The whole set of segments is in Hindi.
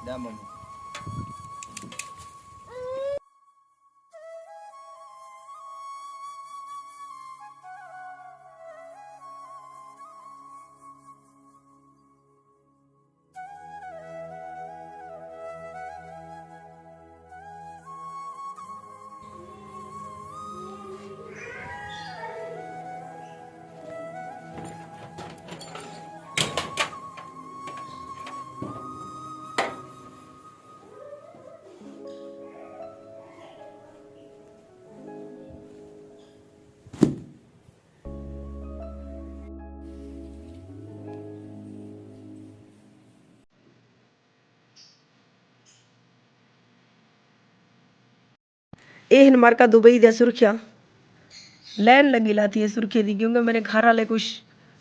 जा मम्मी। ਇਹ ਮਾਰਕਾ ਦੁਬਈ ਦੀਆਂ ਸੁਰਖੀਆਂ ਲੈਣ ਲੱਗੀ ਲਾਤੀ है सुर्खी दी क्योंकि मेरे घर वाले कुछ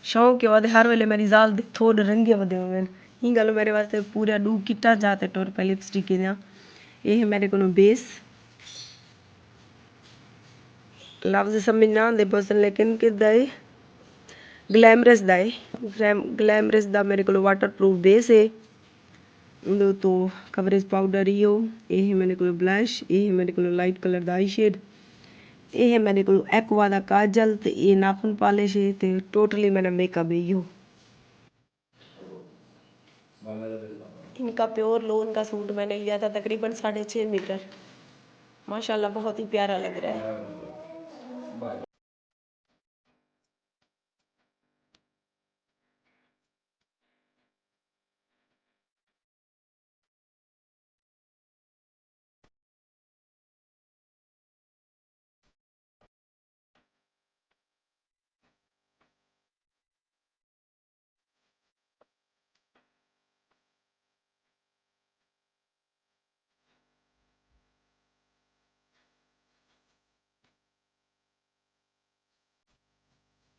शौक है हर वेले मेरी जाल थोड़े रंगे वधे हुए ही गल मेरे वास्ते पूरा डू किटा जाते टोर पे लिपस्टिक दियां ये मेरे को बेस लफ्ज समझ ना आते पसंद लेकिन कि ग्लैमरस ग्लैमरस दा मेरे को वाटर प्रूफ बेस है तो कवरेज पाउडर ही हो ये मेरे को ब्लश ये मेरे को लाइट कलर दा आई शेड ये है मेरे को एक्वा दा काजल ते ये नाखून पॉलिश है ते टोटली मेरा मेकअप है यो इनका प्योर लोन का सूट मैंने लिया था तकरीबन 6.5 मीटर माशाल्लाह बहुत ही प्यारा लग रहा है।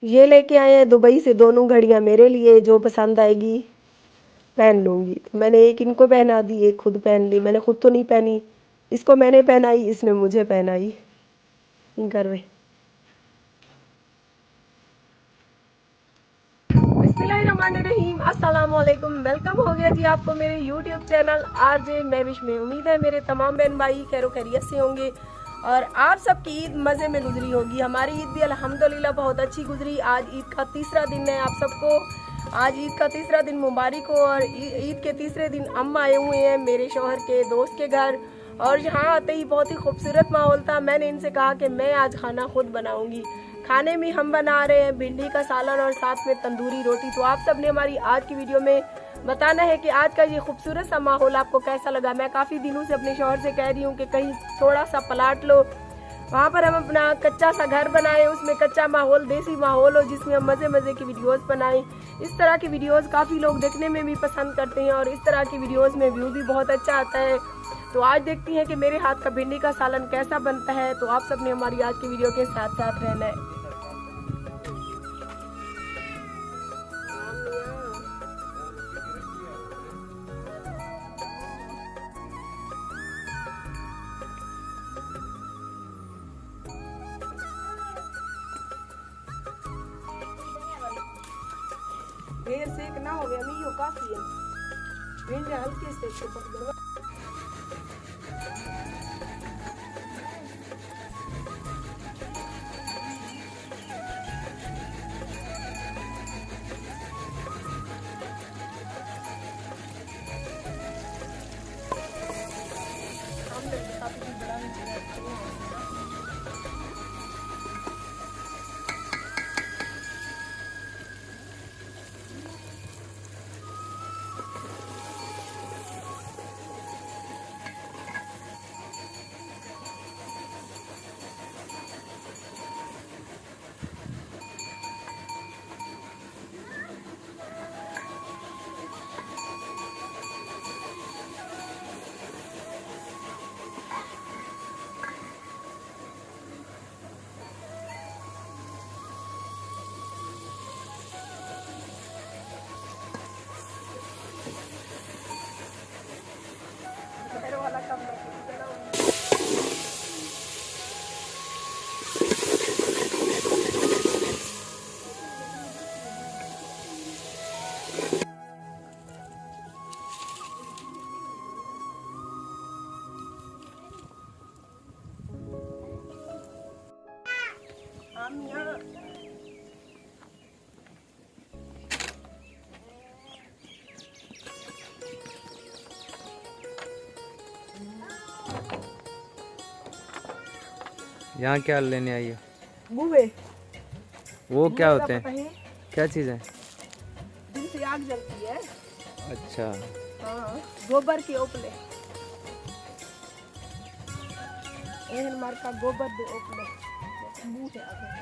ये लेके आए हैं दुबई से दोनों घड़ियां मेरे लिए जो पसंद आएगी पहन लूंगी। मैंने एक इनको पहना दी एक खुद पहन ली मैंने खुद तो नहीं पहनी इसको मैंने पहनाई इसने मुझे पहनाई घर में। बिस्मिल्लाहिर्रहमानिर्रहीम अस्सलाम वालेकुम वेलकम हो गया जी आपको मेरे यूट्यूब चैनल आरजे मैविश में। उम्मीद है मेरे तमाम बहन भाई खैर खैरियत से होंगे और आप सबकी ईद मज़े में गुजरी होगी। हमारी ईद भी अल्हम्दुलिल्लाह बहुत अच्छी गुजरी। आज ईद का तीसरा दिन है आप सबको आज ईद का तीसरा दिन मुबारक हो और ईद के तीसरे दिन हम आए हुए हैं मेरे शौहर के दोस्त के घर और यहाँ आते ही बहुत ही खूबसूरत माहौल था। मैंने इनसे कहा कि मैं आज खाना खुद बनाऊंगी। खाने में हम बना रहे हैं भिंडी का सालन और साथ में तंदूरी रोटी। तो आप सबने हमारी आज की वीडियो में बताना है कि आज का ये खूबसूरत सा माहौल आपको कैसा लगा। मैं काफ़ी दिनों से अपने शौहर से कह रही हूँ कि कहीं थोड़ा सा प्लाट लो वहाँ पर हम अपना कच्चा सा घर बनाएं उसमें कच्चा माहौल देसी माहौल हो जिसमें हम मज़े मज़े की वीडियोस बनाएं। इस तरह की वीडियोस काफ़ी लोग देखने में भी पसंद करते हैं और इस तरह की वीडियोस में व्यू भी बहुत अच्छा आता है। तो आज देखती हैं कि मेरे हाथ का भिंडी का सालन कैसा बनता है। तो आप सबने हमारी आज की वीडियो के साथ साथ रहना है। देर सेक ना हो गया नहीं हो काफी है भिंडी हल्के से पक दो। यहाँ क्या लेने आई हो? बुए। वो क्या होते पता हैं? है? क्या चीज़ है? जिनसे आग जलती है। अच्छा। हाँ, गोबर के उपले। एहन मार का गोबर दे उपले। मुंह है आगे।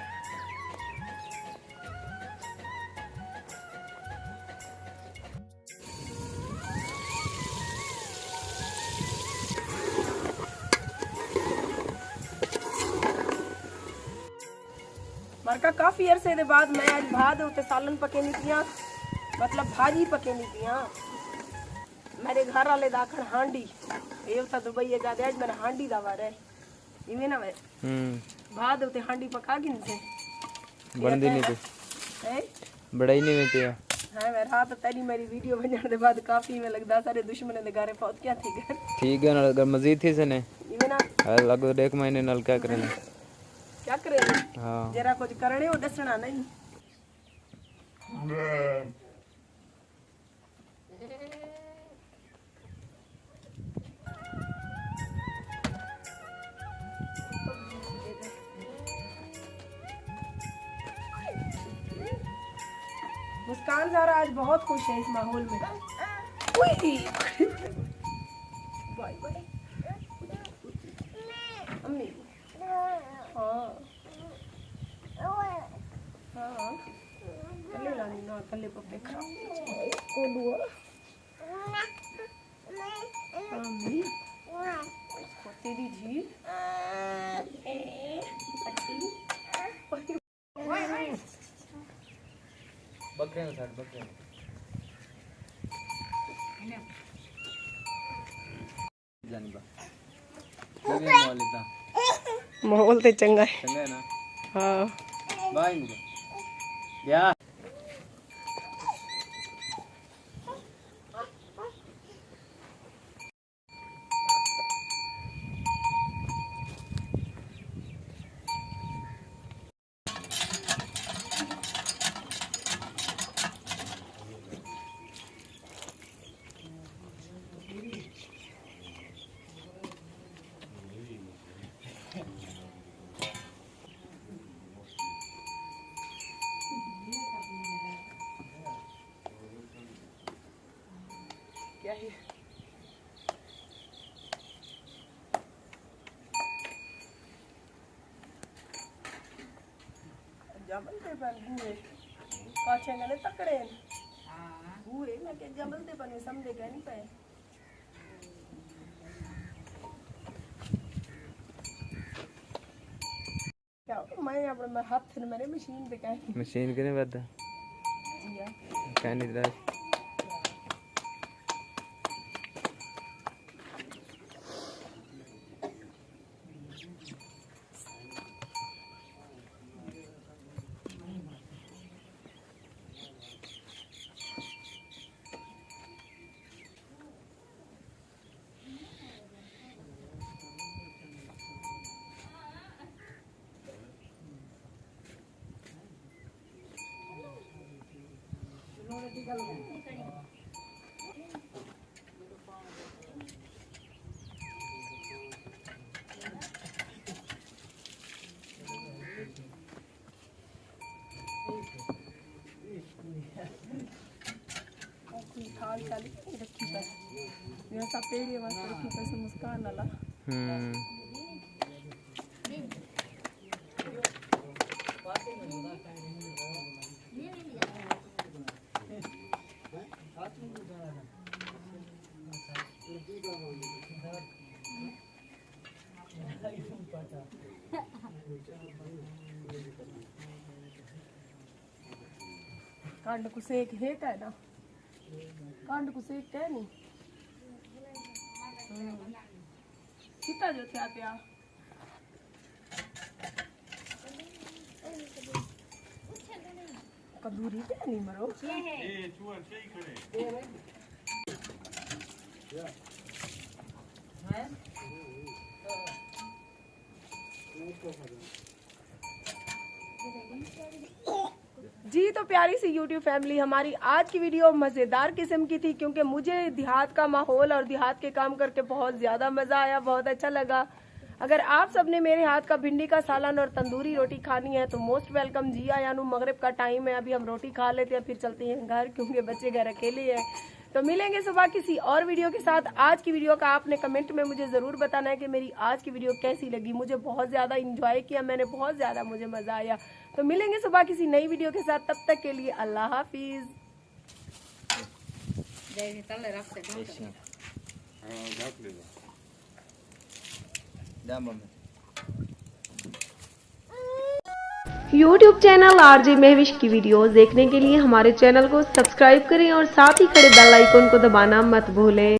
मरका काफी अरसे के बाद मैं आज भात उते सालन पके नहीं पिया, मतलब भाजी पके नहीं पिया। मेरे घर वाले दाखड़ हांडी ये तो दुबई है जाते आज मेरा हांडी दा वार है इवे ना मैं भात उते हांडी पका गिन से बनदी नहीं थी है बड़ा ही नहीं में पिया हां मेरा हाथ तेरी मेरी वीडियो बनने के बाद काफी में लगदा सारे दुश्मन ने गारे पहुंच क्या थी घर ठीक है ना अगर मजीद थी से ने इवे ना लगभग 1 महीने नाल क्या करें क्या करे हां जरा कुछ करने हो दसना नहीं मुस्कान ज़ारा आज बहुत खुश है इस माहौल में। बाय बाय अम्मी हाँ हाँ कल्ले लानी ना कल्ले पप्पे खराब कोलुआ अम्मी तेरी जी बकरे के साथ बकरे जानी बा लगे मौलिता माहौल ते चंगा है चंगा है ना हाँ बाय मुझे या क्या है जमल ते पर बूए काछे गने तकड़े बूए मैं के जमल ते पर समझे क्या नहीं पाए क्या मैं अपने हाथ से मेरे मशीन पे क्या मशीन के नहीं बता क्या नहीं रहा थाल चाली रखी पर मेरा सा पेड़ ये वाला रखी पर से मुस्कान वाला कांड को सेक हेट है ना कांड को सेक है नहीं कितना जो थे आप यार कदूरी पे नहीं मरो ये चूहा सही करे हैं जी तो प्यारी सी YouTube फैमिली हमारी आज की वीडियो मज़ेदार किस्म की थी क्योंकि मुझे देहात का माहौल और देहात के काम करके बहुत ज़्यादा मज़ा आया बहुत अच्छा लगा। अगर आप सबने मेरे हाथ का भिंडी का सालन और तंदूरी रोटी खानी है तो मोस्ट वेलकम जी। यानू मगरिब का टाइम है, अभी हम रोटी खा लेते हैं फिर चलते हैं घर, क्योंकि बच्चे घर अकेले हैं। तो मिलेंगे सुबह किसी और वीडियो के साथ। आज की वीडियो का आपने कमेंट में मुझे ज़रूर बताना है कि मेरी आज की वीडियो कैसी लगी। मुझे बहुत ज़्यादा इंजॉय किया मैंने, बहुत ज़्यादा मुझे मज़ा आया। तो मिलेंगे सुबह किसी नई वीडियो के साथ, तब तक के लिए अल्लाह हाफिज़। YouTube चैनल आरजे महविश की वीडियोस देखने के लिए हमारे चैनल को सब्सक्राइब करें और साथ ही खड़े बेल आइकन को दबाना मत भूलें।